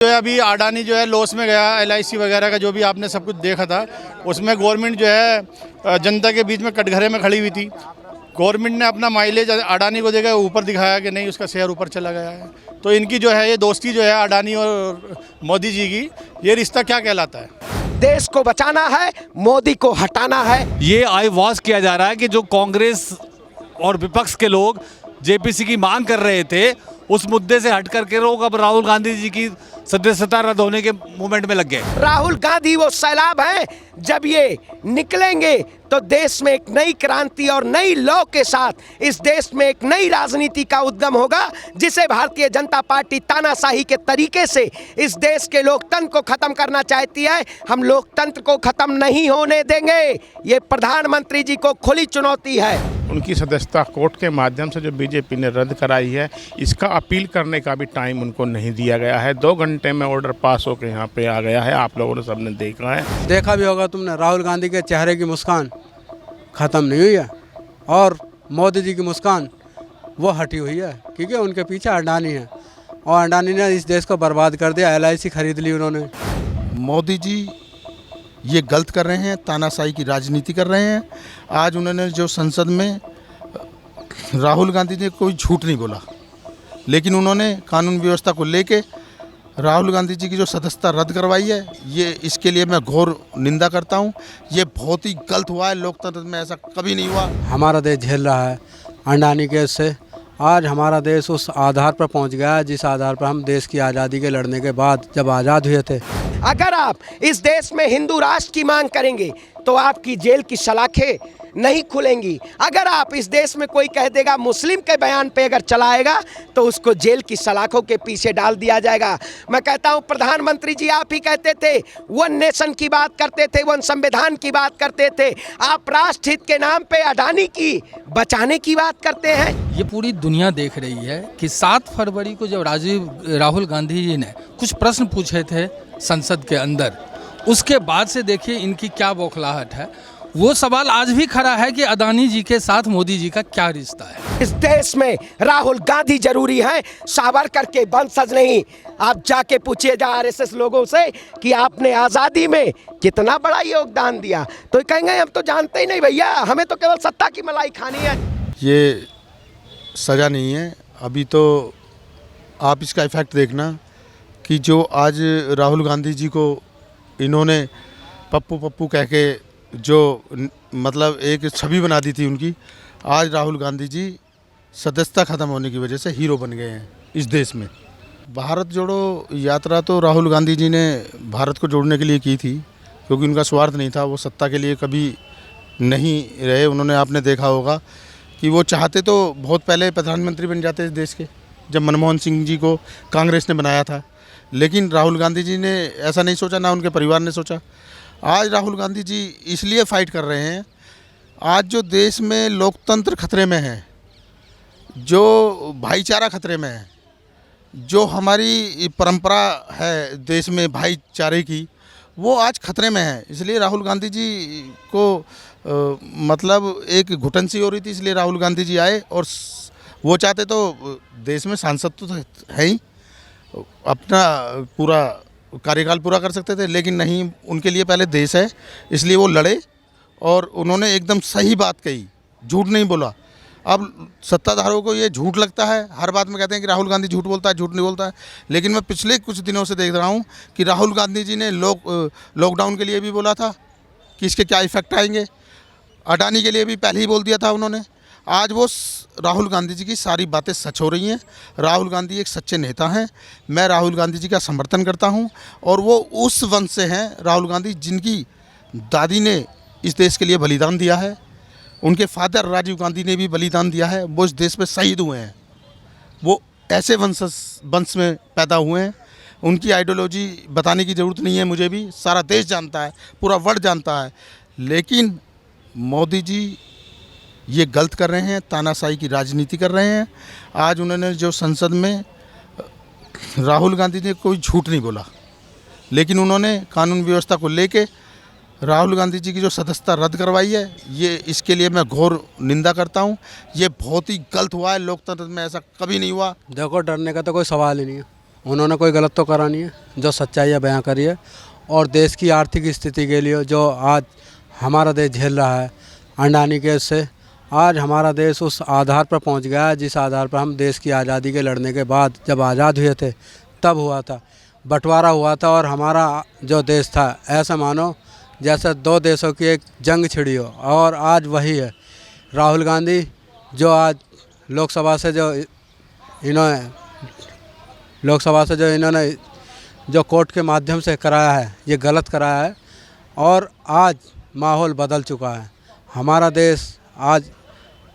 जो है अभी अडानी जो है लॉस में गया, LIC वगैरह का जो भी आपने सब कुछ देखा था, उसमें गवर्नमेंट जो है जनता के बीच में कटघरे में खड़ी हुई थी। गवर्नमेंट ने अपना माइलेज अडानी को देकर ऊपर दिखाया कि नहीं, उसका शेयर ऊपर चला गया है। तो इनकी जो है ये दोस्ती जो है अडानी और मोदी जी की, ये रिश्ता क्या कहलाता है? देश को बचाना है, मोदी को हटाना है। ये आई वॉश किया जा रहा है कि जो कांग्रेस और विपक्ष के लोग जेपीसी की मांग कर रहे थे, उस मुद्दे से हट करके लोग अब राहुल गांधी जी की सदस्यता रद्द होने के मूवमेंट में लग गए। राहुल गांधी वो सैलाब हैं, जब ये निकलेंगे तो देश में एक नई क्रांति और नई लौ के साथ इस देश में एक नई राजनीति का उद्गम होगा, जिसे भारतीय जनता पार्टी तानाशाही के तरीके से इस देश के लोकतंत्र को खत्म करना चाहती है। हम लोकतंत्र को खत्म नहीं होने देंगे। ये प्रधानमंत्री जी को खुली चुनौती है। उनकी सदस्यता कोर्ट के माध्यम से जो बीजेपी ने रद्द कराई है, इसका अपील करने का भी टाइम उनको नहीं दिया गया है। 2 घंटे में ऑर्डर पास होकर यहाँ पे आ गया है। आप लोगों ने सबने देखा है, देखा भी होगा तुमने, राहुल गांधी के चेहरे की मुस्कान ख़त्म नहीं हुई है और मोदी जी की मुस्कान वो हटी हुई है, क्योंकि उनके पीछे अडानी है और अडानी ने इस देश को बर्बाद कर दिया। LIC खरीद ली उन्होंने। मोदी जी ये गलत कर रहे हैं, तानाशाही की राजनीति कर रहे हैं। आज उन्होंने जो संसद में राहुल गांधी ने कोई झूठ नहीं बोला, लेकिन उन्होंने कानून व्यवस्था को लेके राहुल गांधी जी की जो सदस्यता रद्द करवाई है, ये इसके लिए मैं घोर निंदा करता हूँ। ये बहुत ही गलत हुआ है। लोकतंत्र में ऐसा कभी नहीं हुआ। हमारा देश झेल रहा है अडानी केस से। आज हमारा देश उस आधार पर पहुंच गया है जिस आधार पर हम देश की आज़ादी के लड़ने के बाद जब आज़ाद हुए थे। अगर आप इस देश में हिंदू राष्ट्र की मांग करेंगे तो आपकी जेल की सलाखें नहीं खुलेंगी। अगर आप इस देश में कोई कह देगा मुस्लिम के बयान पे अगर चलाएगा तो उसको जेल की सलाखों के पीछे डाल दिया जाएगा। मैं कहता हूं, प्रधानमंत्री जी आप ही कहते थे, वन नेशन की बात करते थे, वन संविधान की बात करते थे। आप राष्ट्र हित के नाम पे अडानी की बचाने की बात करते हैं। ये पूरी दुनिया देख रही है कि 7 फरवरी को जब राहुल गांधी जी ने कुछ प्रश्न पूछे थे संसद के अंदर, उसके बाद से देखिए इनकी क्या बौखलाहट है। वो सवाल आज भी खड़ा है कि अडानी जी के साथ मोदी जी का क्या रिश्ता है। इस देश में राहुल गांधी जरूरी है, सावरकर के वंशज नहीं। आप जाके पूछिएगा RSS लोगों से कि आपने आज़ादी में कितना बड़ा योगदान दिया, तो कहेंगे हम तो जानते ही नहीं भैया, हमें तो केवल सत्ता की मलाई खानी है। ये सज़ा नहीं है। अभी तो आप इसका इफ़ेक्ट देखना कि जो आज राहुल गांधी जी को इन्होंने पप्पू पप्पू कह के जो मतलब एक छवि बना दी थी उनकी, आज राहुल गांधी जी सदस्यता ख़त्म होने की वजह से हीरो बन गए हैं इस देश में। भारत जोड़ो यात्रा तो राहुल गांधी जी ने भारत को जोड़ने के लिए की थी, क्योंकि उनका स्वार्थ नहीं था। वो सत्ता के लिए कभी नहीं रहे। उन्होंने, आपने देखा होगा कि वो चाहते तो बहुत पहले प्रधानमंत्री बन जाते इस देश के, जब मनमोहन सिंह जी को कांग्रेस ने बनाया था। लेकिन राहुल गांधी जी ने ऐसा नहीं सोचा, ना उनके परिवार ने सोचा। आज राहुल गांधी जी इसलिए फाइट कर रहे हैं। आज जो देश में लोकतंत्र खतरे में है, जो भाईचारा खतरे में है, जो हमारी परंपरा है देश में भाईचारे की, वो आज खतरे में है। इसलिए राहुल गांधी जी को मतलब एक घुटन सी हो रही थी, इसलिए राहुल गांधी जी आए। और वो चाहते तो देश में सांसद तो है ही, अपना पूरा कार्यकाल पूरा कर सकते थे, लेकिन नहीं, उनके लिए पहले देश है। इसलिए वो लड़े और उन्होंने एकदम सही बात कही, झूठ नहीं बोला। अब सत्ताधारों को ये झूठ लगता है, हर बात में कहते हैं कि राहुल गांधी झूठ बोलता है, झूठ नहीं बोलता है। लेकिन मैं पिछले कुछ दिनों से देख रहा हूँ कि राहुल गांधी जी ने लॉकडाउन के लिए भी बोला था कि इसके क्या इफ़ेक्ट आएंगे। अडानी के लिए भी पहले ही बोल दिया था उन्होंने। आज वो राहुल गांधी जी की सारी बातें सच हो रही हैं। राहुल गांधी एक सच्चे नेता हैं। मैं राहुल गांधी जी का समर्थन करता हूं, और वो उस वंश से हैं राहुल गांधी जिनकी दादी ने इस देश के लिए बलिदान दिया है। उनके फादर राजीव गांधी ने भी बलिदान दिया है। वो इस देश में शहीद हुए हैं। वो ऐसे वंश में पैदा हुए हैं। उनकी आइडियोलॉजी बताने की ज़रूरत नहीं है, मुझे भी सारा देश जानता है, पूरा वर्ल्ड जानता है। लेकिन मोदी जी ये गलत कर रहे हैं, तानाशाही की राजनीति कर रहे हैं। आज उन्होंने जो संसद में राहुल गांधी ने कोई झूठ नहीं बोला, लेकिन उन्होंने कानून व्यवस्था को लेके राहुल गांधी जी की जो सदस्यता रद्द करवाई है, ये इसके लिए मैं घोर निंदा करता हूँ। ये बहुत ही गलत हुआ है। लोकतंत्र में ऐसा कभी नहीं हुआ। देखो, डरने का तो कोई सवाल ही नहीं है। उन्होंने कोई गलत तो करा नहीं है, जो सच्चाई बयां करी है। और देश की आर्थिक स्थिति के लिए जो आज हमारा देश झेल रहा है अडानी केस से, आज हमारा देश उस आधार पर पहुंच गया है जिस आधार पर हम देश की आज़ादी के लड़ने के बाद जब आज़ाद हुए थे तब हुआ था, बंटवारा हुआ था। और हमारा जो देश था ऐसा मानो जैसे दो देशों की एक जंग छिड़ी हो, और आज वही है। राहुल गांधी जो आज लोकसभा से जो इन्होंने जो कोर्ट के माध्यम से कराया है, ये गलत कराया है। और आज माहौल बदल चुका है, हमारा देश आज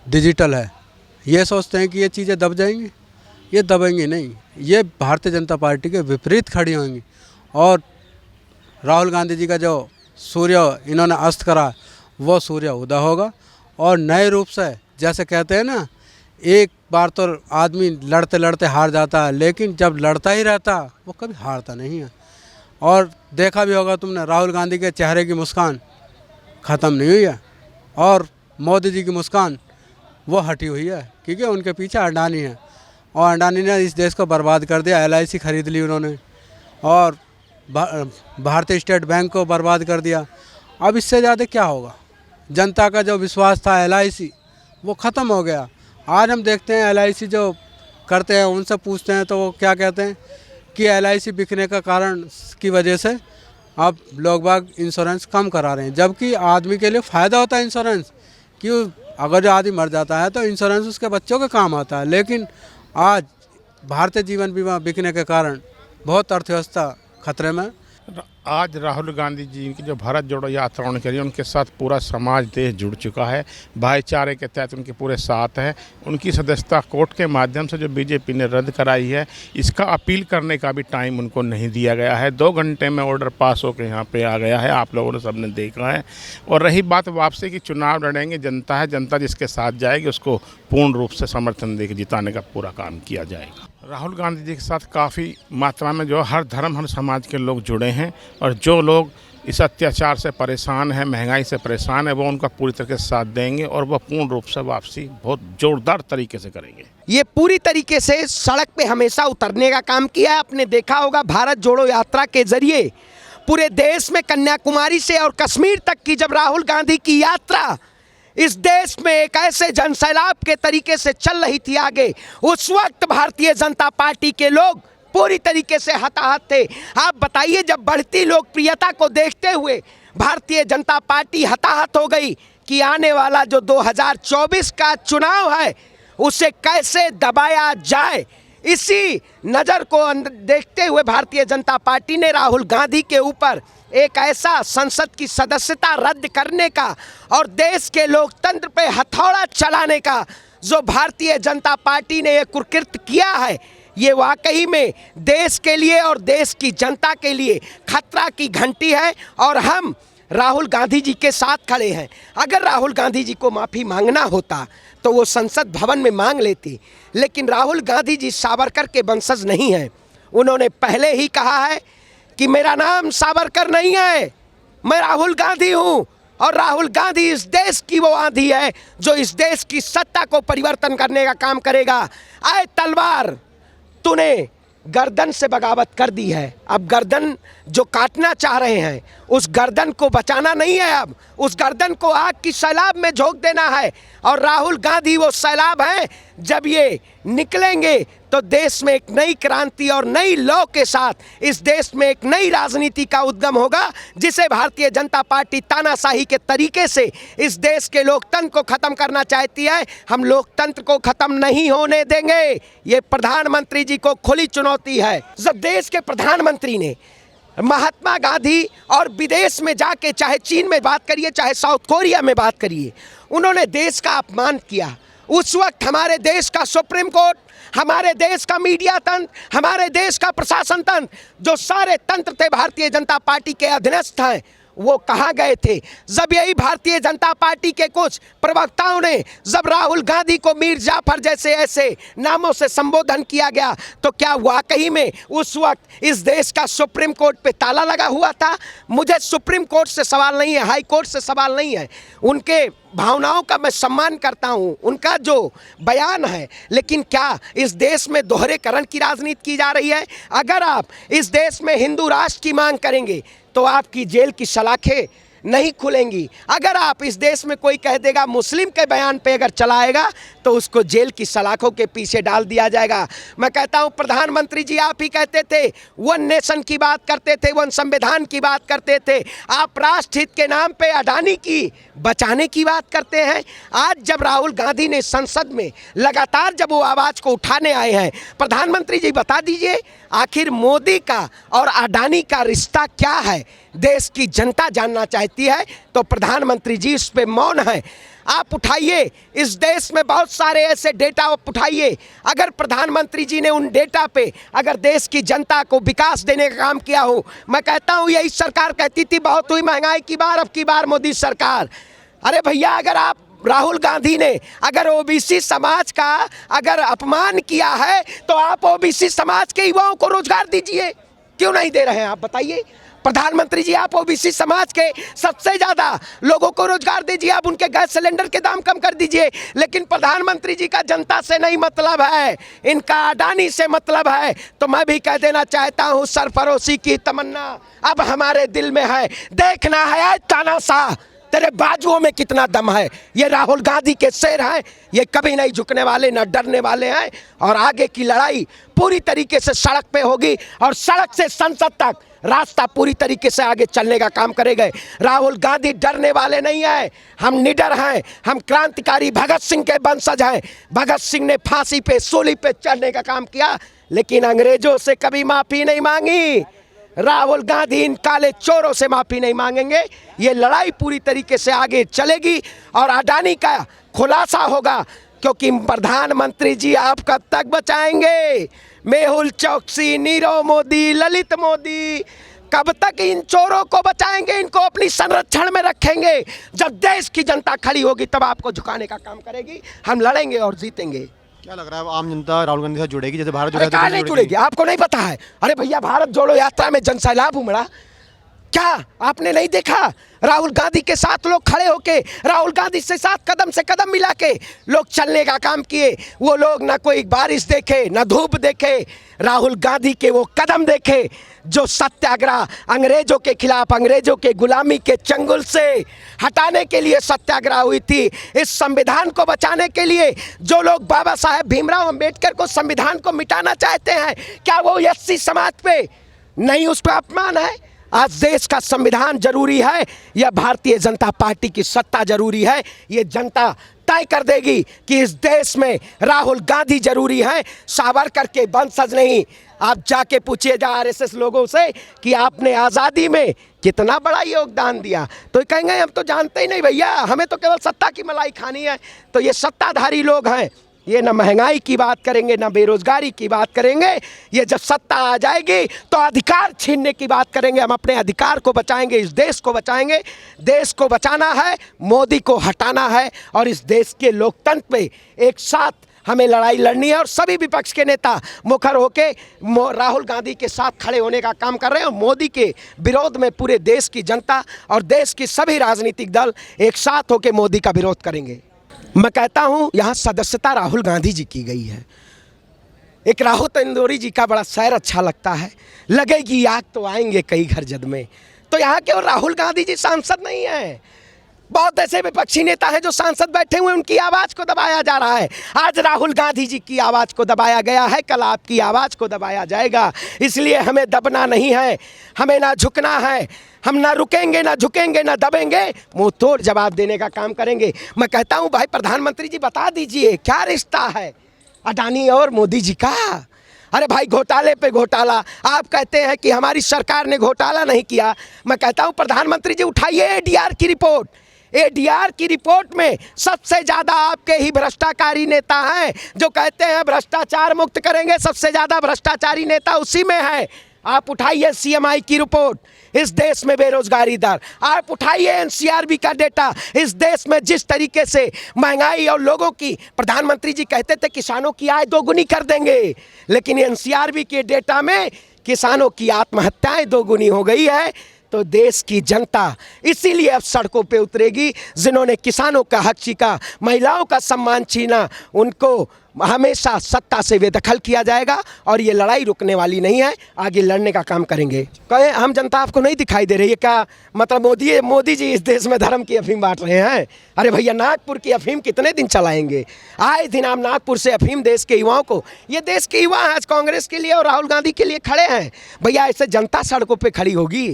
डिजिटल है। ये सोचते हैं कि ये चीज़ें दब जाएंगी, ये दबेंगी नहीं, ये भारतीय जनता पार्टी के विपरीत खड़ी होंगी। और राहुल गांधी जी का जो सूर्य इन्होंने अस्त करा, वो सूर्य उदय होगा। और नए रूप से, जैसे कहते हैं ना, एक बार तो आदमी लड़ते लड़ते हार जाता है, लेकिन जब लड़ता ही रहता वो कभी हारता नहीं है। और देखा भी होगा तुमने, राहुल गांधी के चेहरे की मुस्कान ख़त्म नहीं हुई है, और मोदी जी की मुस्कान वो हटी हुई है, क्योंकि उनके पीछे अडानी है। और अडानी ने इस देश को बर्बाद कर दिया। LIC ख़रीद ली उन्होंने, और भारतीय स्टेट बैंक को बर्बाद कर दिया। अब इससे ज़्यादा क्या होगा? जनता का जो विश्वास था LIC, वो ख़त्म हो गया। आज हम देखते हैं LIC जो करते हैं, उनसे पूछते हैं तो वो क्या कहते हैं कि LIC बिकने का कारण की वजह से अब लोग बाग इंश्योरेंस कम करा रहे हैं, जबकि आदमी के लिए फ़ायदा होता है इंश्योरेंस। क्यों? अगर जो आदमी मर जाता है तो इंश्योरेंस उसके बच्चों के काम आता है। लेकिन आज भारतीय जीवन बीमा बिकने के कारण बहुत अर्थव्यवस्था खतरे में। आज राहुल गांधी जी की जो भारत जोड़ो यात्रा उन्होंने करी, उनके साथ पूरा समाज देश जुड़ चुका है, भाईचारे के तहत उनके पूरे साथ है। उनकी सदस्यता कोर्ट के माध्यम से जो बीजेपी ने रद्द कराई है, इसका अपील करने का भी टाइम उनको नहीं दिया गया है। 2 घंटे में ऑर्डर पास होकर यहाँ पे आ गया है, आप लोगों ने सबने देखा है। और रही बात वापसी की, चुनाव लड़ेंगे, जनता है, जनता जिसके साथ जाएगी उसको पूर्ण रूप से समर्थन देकर जिताने का पूरा काम किया जाएगा। राहुल गांधी जी के साथ काफ़ी मात्रा में जो हर धर्म हर समाज के लोग जुड़े हैं, और जो लोग इस अत्याचार से परेशान हैं, महंगाई से परेशान है, वो उनका पूरी तरीके से साथ देंगे, और वह पूर्ण रूप से वापसी बहुत जोरदार तरीके से करेंगे। ये पूरी तरीके से सड़क पे हमेशा उतरने का काम किया है। आपने देखा होगा भारत जोड़ो यात्रा के जरिए पूरे देश में कन्याकुमारी से और कश्मीर तक की जब राहुल गांधी की यात्रा इस देश में एक ऐसे जनसैलाब के तरीके से चल रही थी आगे, उस वक्त भारतीय जनता पार्टी के लोग पूरी तरीके से हताहत थे। आप बताइए, जब बढ़ती लोकप्रियता को देखते हुए भारतीय जनता पार्टी हताहत हो गई कि आने वाला जो 2024 का चुनाव है उसे कैसे दबाया जाए, इसी नज़र को देखते हुए भारतीय जनता पार्टी ने राहुल गांधी के ऊपर एक ऐसा संसद की सदस्यता रद्द करने का और देश के लोकतंत्र पे हथौड़ा चलाने का जो भारतीय जनता पार्टी ने एक कुकृत्य किया है, ये वाकई में देश के लिए और देश की जनता के लिए खतरा की घंटी है। और हम राहुल गांधी जी के साथ खड़े हैं। अगर राहुल गांधी जी को माफ़ी मांगना होता तो वो संसद भवन में मांग लेती, लेकिन राहुल गांधी जी सावरकर के वंशज नहीं हैं। उन्होंने पहले ही कहा है कि मेरा नाम सावरकर नहीं है, मैं राहुल गांधी हूँ, और राहुल गांधी इस देश की वो आंधी है जो इस देश की सत्ता को परिवर्तन करने का काम करेगा। आए तलवार, तूने गर्दन से बगावत कर दी है, अब गर्दन जो काटना चाह रहे हैं उस गर्दन को बचाना नहीं है, अब उस गर्दन को आग की सैलाब में झोंक देना है। और राहुल गांधी वो सैलाब हैं, जब ये निकलेंगे तो देश में एक नई क्रांति और नई लौ के साथ इस देश में एक नई राजनीति का उद्गम होगा, जिसे भारतीय जनता पार्टी तानाशाही के तरीके से इस देश के लोकतंत्र को ख़त्म करना चाहती है। हम लोकतंत्र को ख़त्म नहीं होने देंगे। ये प्रधानमंत्री जी को खुली चुनौती है। जब देश के प्रधानमंत्री ने महात्मा गांधी और विदेश में जाके, चाहे चीन में बात करिए चाहे साउथ कोरिया में बात करिए, उन्होंने देश का अपमान किया। उस वक्त हमारे देश का सुप्रीम कोर्ट, हमारे देश का मीडिया तंत्र, हमारे देश का प्रशासन तंत्र, जो सारे तंत्र थे भारतीय जनता पार्टी के अधीनस्थ हैं, वो कहाँ गए थे? जब यही भारतीय जनता पार्टी के कुछ प्रवक्ताओं ने जब राहुल गांधी को मीर जाफर जैसे ऐसे नामों से संबोधन किया गया, तो क्या वाकई में उस वक्त इस देश का सुप्रीम कोर्ट पे ताला लगा हुआ था? मुझे सुप्रीम कोर्ट से सवाल नहीं है, हाई कोर्ट से सवाल नहीं है, उनके भावनाओं का मैं सम्मान करता हूं, उनका जो बयान है, लेकिन क्या इस देश में दोहरेकरण की राजनीति की जा रही है? अगर आप इस देश में हिंदू राष्ट्र की मांग करेंगे तो आपकी जेल की सलाखें नहीं खुलेंगी। अगर आप इस देश में कोई कह देगा मुस्लिम के बयान पे अगर चलाएगा तो उसको जेल की सलाखों के पीछे डाल दिया जाएगा। मैं कहता हूं प्रधानमंत्री जी, आप ही कहते थे, वन नेशन की बात करते थे, वन संविधान की बात करते थे, आप राष्ट्रहित के नाम पे अडानी की बचाने की बात करते हैं। आज जब राहुल गांधी ने संसद में लगातार जब वो आवाज़ को उठाने आए हैं, प्रधानमंत्री जी बता दीजिए आखिर मोदी का और अडानी का रिश्ता क्या है? देश की जनता जानना चाहती है, तो प्रधानमंत्री जी इस पे मौन है। आप उठाइए, इस देश में बहुत सारे ऐसे डेटा आप उठाइए, अगर प्रधानमंत्री जी ने उन डेटा पे अगर देश की जनता को विकास देने का काम किया हो। मैं कहता हूँ यही सरकार कहती थी बहुत हुई महंगाई की बार, अब की बार मोदी सरकार। अरे भैया, अगर आप राहुल गांधी ने अगर ओबीसी समाज का अगर अपमान किया है तो आप ओबीसी समाज के युवाओं को रोजगार दीजिए, क्यों नहीं दे रहे हैं आप बताइए? प्रधानमंत्री जी, आप ओबीसी समाज के सबसे ज़्यादा लोगों को रोजगार दीजिए, आप उनके गैस सिलेंडर के दाम कम कर दीजिए। लेकिन प्रधानमंत्री जी का जनता से नहीं मतलब है, इनका अडानी से मतलब है। तो मैं भी कह देना चाहता हूँ, सरफरोशी की तमन्ना अब हमारे दिल में है, देखना है तानाशाह तेरे बाजुओं में कितना दम है। ये राहुल गांधी के शेर हैं, ये कभी नहीं झुकने वाले, न डरने वाले हैं। और आगे की लड़ाई पूरी तरीके से सड़क पे होगी और सड़क से संसद तक रास्ता पूरी तरीके से आगे चलने का काम करेंगे। राहुल गांधी डरने वाले नहीं हैं, हम निडर हैं, हम क्रांतिकारी भगत सिंह के वंशज हैं। भगत सिंह ने फांसी पे, सूली पे चढ़ने का काम किया, लेकिन अंग्रेजों से कभी माफ़ी नहीं मांगी। राहुल गांधी इन काले चोरों से माफ़ी नहीं मांगेंगे। ये लड़ाई पूरी तरीके से आगे चलेगी और अडानी का खुलासा होगा, क्योंकि प्रधानमंत्री जी आप कब तक बचाएंगे? मेहुल चौकसी, नीरव मोदी, ललित मोदी कब तक इन चोरों को बचाएंगे? इनको अपनी संरक्षण में रखेंगे। जब देश की जनता खड़ी होगी तब आपको झुकाने का काम करेगी। हम लड़ेंगे और जीतेंगे। क्या लग रहा है आम जनता राहुल गांधी से जुड़ेगी, जैसे भारत अरे कहाँ नहीं जुड़ेगी? आपको नहीं पता है? अरे भैया, भारत जोड़ो यात्रा में जन सैलाब उमड़ा, क्या आपने नहीं देखा? राहुल गांधी के साथ लोग खड़े होके, राहुल गांधी से साथ कदम से कदम मिला के लोग चलने का काम किए। वो लोग ना कोई बारिश देखे, ना धूप देखे, राहुल गांधी के वो कदम देखे जो सत्याग्रह अंग्रेजों के खिलाफ, अंग्रेजों के गुलामी के चंगुल से हटाने के लिए सत्याग्रह हुई थी। इस संविधान को बचाने के लिए जो लोग बाबा साहेब भीमराव अंबेडकर को संविधान को मिटाना चाहते हैं, क्या वो एससी समाज पे नहीं, उस पर अपमान है? आज देश का संविधान जरूरी है या भारतीय जनता पार्टी की सत्ता जरूरी है? ये जनता तय कर देगी कि इस देश में राहुल गांधी जरूरी है, सावरकर के वंशज नहीं। आप जाके पूछिएगा आरएसएस लोगों से कि आपने आज़ादी में कितना बड़ा योगदान दिया, तो कहेंगे हम तो जानते ही नहीं भैया, हमें तो केवल सत्ता की मलाई खानी है। तो ये सत्ताधारी लोग हैं, ये ना महंगाई की बात करेंगे, ना बेरोजगारी की बात करेंगे। ये जब सत्ता आ जाएगी तो अधिकार छीनने की बात करेंगे। हम अपने अधिकार को बचाएंगे, इस देश को बचाएंगे। देश को बचाना है, मोदी को हटाना है और इस देश के लोकतंत्र पे एक साथ हमें लड़ाई लड़नी है। और सभी विपक्ष के नेता मुखर होके राहुल गांधी के साथ खड़े होने का काम कर रहे हैं और मोदी के विरोध में पूरे देश की जनता और देश की सभी राजनीतिक दल एक साथ होकर मोदी का विरोध करेंगे। मैं कहता हूं, यहाँ सदस्यता राहुल गांधी जी की गई है। एक राहुल इंदौरी जी का बड़ा शेर अच्छा लगता है, लगेगी आग तो आएंगे कई घर जद में। तो यहाँ केवल राहुल गांधी जी सांसद नहीं है, बहुत ऐसे विपक्षी नेता हैं जो सांसद बैठे हुए, उनकी आवाज़ को दबाया जा रहा है। आज राहुल गांधी जी की आवाज़ को दबाया गया है, कल आपकी आवाज़ को दबाया जाएगा। इसलिए हमें दबना नहीं है, हमें ना झुकना है। हम ना रुकेंगे, ना झुकेंगे, ना दबेंगे, मुंह तोड़ जवाब देने का काम करेंगे। मैं कहता हूं भाई प्रधानमंत्री जी बता दीजिए क्या रिश्ता है अडानी और मोदी जी का? अरे भाई, घोटाले पे घोटाला, आप कहते हैं कि हमारी सरकार ने घोटाला नहीं किया। मैं कहता हूं प्रधानमंत्री जी उठाइए एडीआर की रिपोर्ट। एडीआर की रिपोर्ट में सबसे ज़्यादा आपके ही भ्रष्टाचारी नेता हैं जो कहते हैं भ्रष्टाचार मुक्त करेंगे। सबसे ज़्यादा भ्रष्टाचारी नेता उसी में है। आप उठाइए सीएमआई की रिपोर्ट, इस देश में बेरोजगारी दर। आप उठाइए एनसीआरबी का डेटा, इस देश में जिस तरीके से महंगाई और लोगों की, प्रधानमंत्री जी कहते थे किसानों की आय दोगुनी कर देंगे, लेकिन एनसीआरबी के डेटा में किसानों की आत्महत्याएं दोगुनी हो गई है। तो देश की जनता इसीलिए अब सड़कों पे उतरेगी। जिन्होंने किसानों का हक छीना, महिलाओं का सम्मान छीना, उनको हमेशा सत्ता से बेदखल किया जाएगा और ये लड़ाई रुकने वाली नहीं है, आगे लड़ने का काम करेंगे। कहें हम जनता आपको नहीं दिखाई दे रही है क्या? मतलब मोदी जी इस देश में धर्म की अफीम बांट रहे हैं? अरे भैया, नागपुर की अफीम कितने दिन चलाएंगे? आए दिन आप नागपुर से अफीम देश के युवाओं को, ये देश के युवा आज कांग्रेस के लिए और राहुल गांधी के लिए खड़े हैं। भैया, ऐसे जनता सड़कों पर खड़ी होगी।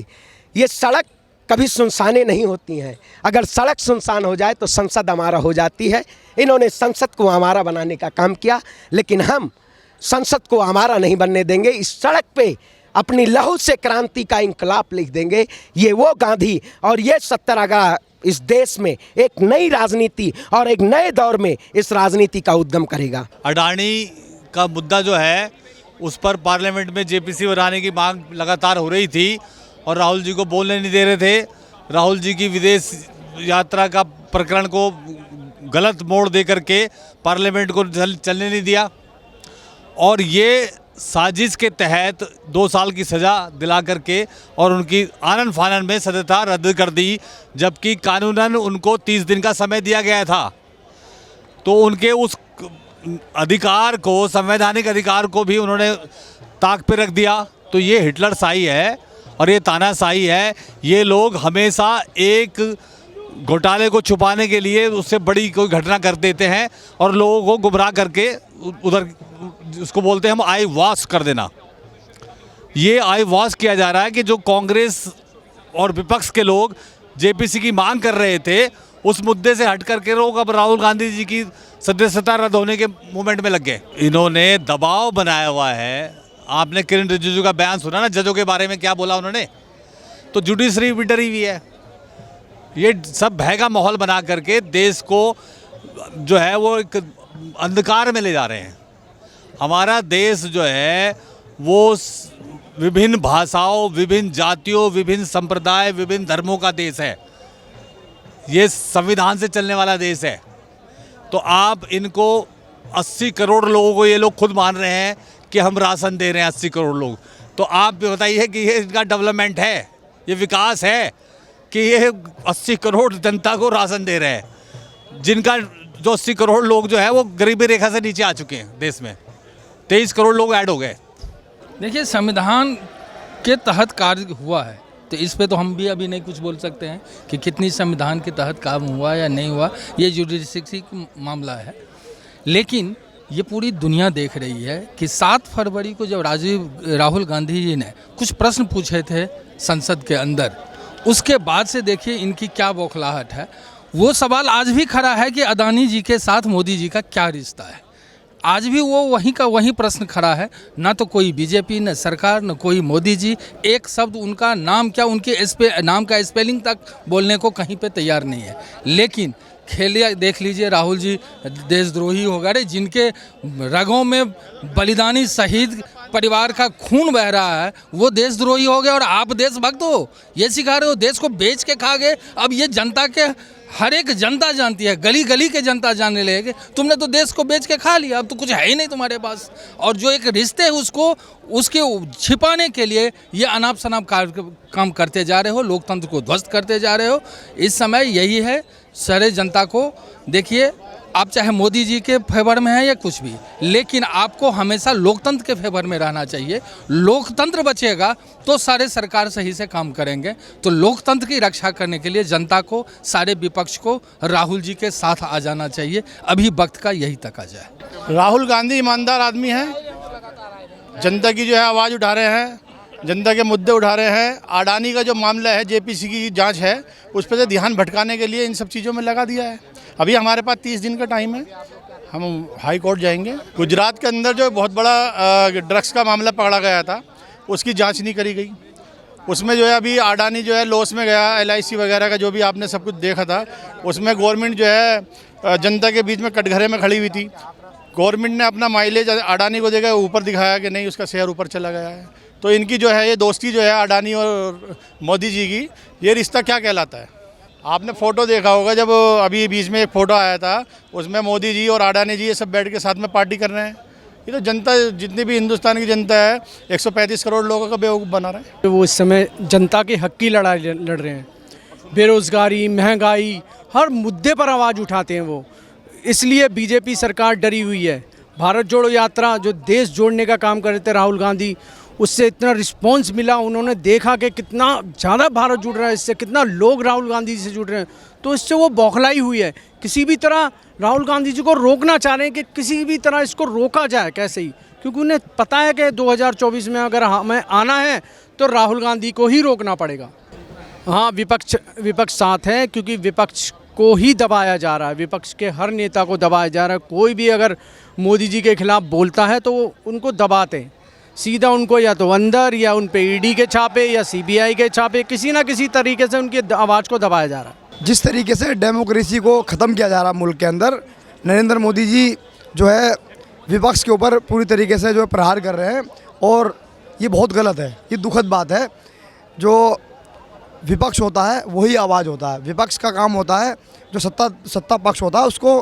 ये सड़क कभी सुनसाने नहीं होती हैं। अगर सड़क सुनसान हो जाए तो संसद हमारा हो जाती है। इन्होंने संसद को हमारा बनाने का काम किया, लेकिन हम संसद को हमारा नहीं बनने देंगे। इस सड़क पे अपनी लहू से क्रांति का इंकलाब लिख देंगे। ये वो गांधी और ये 70 अगस्त इस देश में एक नई राजनीति और एक नए दौर में इस राजनीति का उद्गम करेगा। अडानी का मुद्दा जो है उस पर पार्लियामेंट में जेपीसी बनाने की मांग लगातार हो रही थी और राहुल जी को बोलने नहीं दे रहे थे। राहुल जी की विदेश यात्रा का प्रकरण को गलत मोड़ दे करके पार्लियामेंट को चलने नहीं दिया और ये साजिश के तहत 2 साल की सज़ा दिला करके और उनकी आनन फानन में सदस्यता रद्द कर दी, जबकि कानूनन उनको 30 दिन का समय दिया गया था। तो उनके उस अधिकार को, संवैधानिक अधिकार को भी उन्होंने ताक पे रख दिया। तो ये हिटलर शाही है और ये तानाशाही है। ये लोग हमेशा एक घोटाले को छुपाने के लिए उससे बड़ी कोई घटना कर देते हैं और लोगों को गुमराह करके उधर, उसको बोलते हैं हम आई वॉश कर देना। ये आई वॉश किया जा रहा है कि जो कांग्रेस और विपक्ष के लोग जेपीसी की मांग कर रहे थे, उस मुद्दे से हट करके लोग अब राहुल गांधी जी की सदस्यता रद्द होने के मूवमेंट में लग गए। इन्होंने दबाव बनाया हुआ है। आपने किरण रिजिजू का बयान सुना ना, जजों के बारे में क्या बोला उन्होंने? तो जुडिशरी भी डरी हुई है। ये सब भय का माहौल बना करके देश को जो है वो एक अंधकार में ले जा रहे हैं। हमारा देश जो है वो विभिन्न भाषाओं, विभिन्न जातियों, विभिन्न संप्रदाय, विभिन्न धर्मों का देश है। ये संविधान से चलने वाला देश है। तो आप इनको 80 करोड़ लोगों को, ये लोग खुद मान रहे हैं कि हम राशन दे रहे हैं 80 करोड़ लोग। तो आप बताइए कि ये इनका डेवलपमेंट है, ये विकास है कि ये 80 करोड़ जनता को राशन दे रहे हैं, जिनका जो 80 करोड़ लोग जो है वो गरीबी रेखा से नीचे आ चुके हैं। देश में 23 करोड़ लोग ऐड हो गए। देखिए, संविधान के तहत कार्य हुआ है, तो इस पे तो हम भी अभी नहीं कुछ बोल सकते हैं कि कितनी संविधान के तहत काम हुआ या नहीं हुआ। ये जुडिशरी का मामला है। लेकिन ये पूरी दुनिया देख रही है कि 7 फरवरी को जब राहुल गांधी जी ने कुछ प्रश्न पूछे थे संसद के अंदर, उसके बाद से देखिए इनकी क्या बौखलाहट है। वो सवाल आज भी खड़ा है कि अडानी जी के साथ मोदी जी का क्या रिश्ता है। आज भी वो वहीं का वहीं प्रश्न खड़ा है। ना तो कोई बीजेपी, न सरकार, न कोई मोदी जी एक शब्द उनका नाम क्या, उनके नाम का स्पेलिंग तक बोलने को कहीं पे तैयार नहीं है। लेकिन खेलिए, देख लीजिए, राहुल जी देशद्रोही हो गए, जिनके रगों में बलिदानी शहीद परिवार का खून बह रहा है, वो देशद्रोही हो गए और आप देशभक्त हो, ये सिखा रहे हो। देश को बेच के खा गए। अब ये जनता के हर एक जनता जानती है, गली गली के जनता जानने लगे तुमने तो देश को बेच के खा लिया, अब तो कुछ है ही नहीं तुम्हारे पास। और जो एक रिश्ते है उसको उसके छिपाने के लिए ये अनाप शनाप काम करते जा रहे हो, लोकतंत्र को ध्वस्त करते जा रहे हो। इस समय यही है, सारे जनता को देखिए, आप चाहे मोदी जी के फेवर में हैं या कुछ भी, लेकिन आपको हमेशा लोकतंत्र के फेवर में रहना चाहिए। लोकतंत्र बचेगा तो सारे सरकार सही से काम करेंगे। तो लोकतंत्र की रक्षा करने के लिए जनता को, सारे विपक्ष को राहुल जी के साथ आ जाना चाहिए। अभी वक्त का यही तकाजा है। राहुल गांधी ईमानदार आदमी हैं, जनता की जो है आवाज़ उठा रहे हैं, जनता के मुद्दे उठा रहे हैं। अडानी का जो मामला है, जेपीसी की जांच है, उस पर से ध्यान भटकाने के लिए इन सब चीज़ों में लगा दिया है। अभी हमारे पास 30 दिन का टाइम है, हम हाई कोर्ट जाएंगे। गुजरात के अंदर जो बहुत बड़ा ड्रग्स का मामला पकड़ा गया था, उसकी जांच नहीं करी गई। उसमें जो है अभी अडानी जो है लॉस में गया, LIC वगैरह का जो भी आपने सब कुछ देखा था, उसमें गवर्नमेंट जो है जनता के बीच में कटघरे में खड़ी हुई थी। गवर्नमेंट ने अपना माइलेज अडानी को देकर ऊपर दिखाया कि नहीं, उसका शेयर ऊपर चला गया है। तो इनकी जो है ये दोस्ती जो है अडानी और मोदी जी की, ये रिश्ता क्या कहलाता है? आपने फ़ोटो देखा होगा, जब अभी बीच में एक फ़ोटो आया था, उसमें मोदी जी और अडानी जी ये सब बैठ के साथ में पार्टी कर रहे हैं। ये तो जनता, जितनी भी हिंदुस्तान की जनता है 135 करोड़ लोगों का बेवकूफ़ बना रहा है। वो इस समय जनता के हक की लड़ाई लड़ रहे हैं। बेरोज़गारी, महंगाई, हर मुद्दे पर आवाज़ उठाते हैं वो। इसलिए बीजेपी सरकार डरी हुई है। भारत जोड़ो यात्रा जो देश जोड़ने का काम कर रहे थे राहुल गांधी, उससे इतना रिस्पॉन्स मिला, उन्होंने देखा कि कितना ज़्यादा भारत जुड़ रहा है इससे, कितना लोग राहुल गांधी से जुड़ रहे हैं, तो इससे वो बौखलाई हुई है। किसी भी तरह राहुल गांधी जी को रोकना चाह रहे हैं कि किसी भी तरह इसको रोका जाए कैसे ही, क्योंकि उन्हें पता है कि 2024 में अगर हमें आना है तो राहुल गांधी को ही रोकना पड़ेगा। हाँ, विपक्ष साथ है, क्योंकि विपक्ष को ही दबाया जा रहा है, विपक्ष के हर नेता को दबाया जा रहा है। कोई भी अगर मोदी जी के खिलाफ बोलता है तो उनको दबाते हैं सीधा, उनको या तो अंदर या उन पे ईडी के छापे या सीबीआई के छापे, किसी ना किसी तरीके से उनकी आवाज़ को दबाया जा रहा है। जिस तरीके से डेमोक्रेसी को ख़त्म किया जा रहा है मुल्क के अंदर, नरेंद्र मोदी जी जो है विपक्ष के ऊपर पूरी तरीके से जो है प्रहार कर रहे हैं, और ये बहुत गलत है, ये दुखद बात है। जो विपक्ष होता है वही आवाज़ होता है। विपक्ष का काम होता है, जो सत्ता पक्ष होता है उसको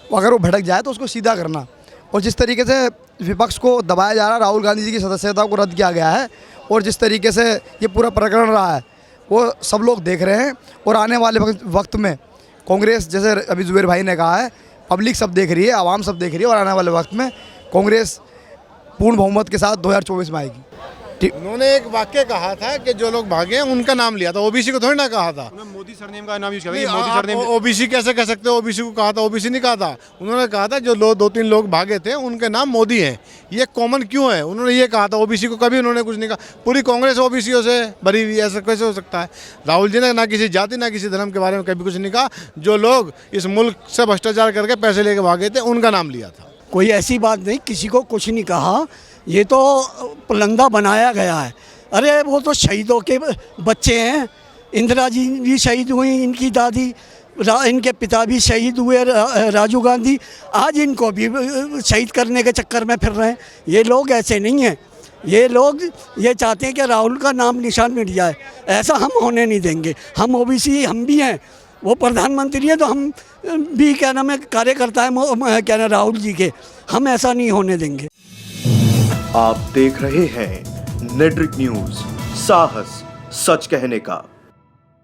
अगर वो भटक जाए तो उसको सीधा करना। और जिस तरीके से विपक्ष को दबाया जा रहा है, राहुल गांधी जी की सदस्यता को रद्द किया गया है, और जिस तरीके से ये पूरा प्रकरण रहा है वो सब लोग देख रहे हैं। और आने वाले वक्त में कांग्रेस, जैसे अभी जुबेर भाई ने कहा है, पब्लिक सब देख रही है, आवाम सब देख रही है, और आने वाले वक्त में कांग्रेस पूर्ण बहुमत के साथ 2024 में आएगी। उन्होंने एक वाक्य कहा था कि जो लोग भागे हैं उनका नाम लिया था, ओबीसी को थोड़ी ना कहा था। मोदी सरनेम का नाम यूज किया, नहीं, मोदी आप सरनेम। ओबीसी कैसे कह सकते हो? ओबीसी को कहा था, ओबीसी नहीं कहा था। उन्होंने कहा था जो 2-3 लोग भागे थे उनके नाम मोदी हैं। ये कॉमन क्यों है? उन्होंने ये कहा था। ओबीसी को कभी उन्होंने कुछ नहीं कहा। पूरी कांग्रेस ओबीसीओ से भरी हुई, ऐसा कैसे हो सकता है? राहुल जी ने ना किसी जाति ना किसी धर्म के बारे में कभी कुछ नहीं कहा। जो लोग इस मुल्क से भ्रष्टाचार करके पैसे लेके भागे थे उनका नाम लिया था। कोई ऐसी बात नहीं, किसी को कुछ नहीं कहा, ये तो पुलंदा बनाया गया है। अरे वो तो शहीदों के बच्चे हैं, इंदिरा जी भी शहीद हुई, इनकी दादी, इनके पिता भी शहीद हुए, राजीव गांधी, आज इनको भी शहीद करने के चक्कर में फिर रहे हैं। ये लोग ऐसे नहीं हैं, ये लोग ये चाहते हैं कि राहुल का नाम निशान मिट जाए। ऐसा हम होने नहीं देंगे। हम ओबीसी, हम भी हैं, वो प्रधानमंत्री हैं तो हम भी क्या नाम है कार्यकर्ता है क्या नाम राहुल जी के, हम ऐसा नहीं होने देंगे। आप देख रहे हैं नेट्रिक न्यूज, साहस सच कहने का।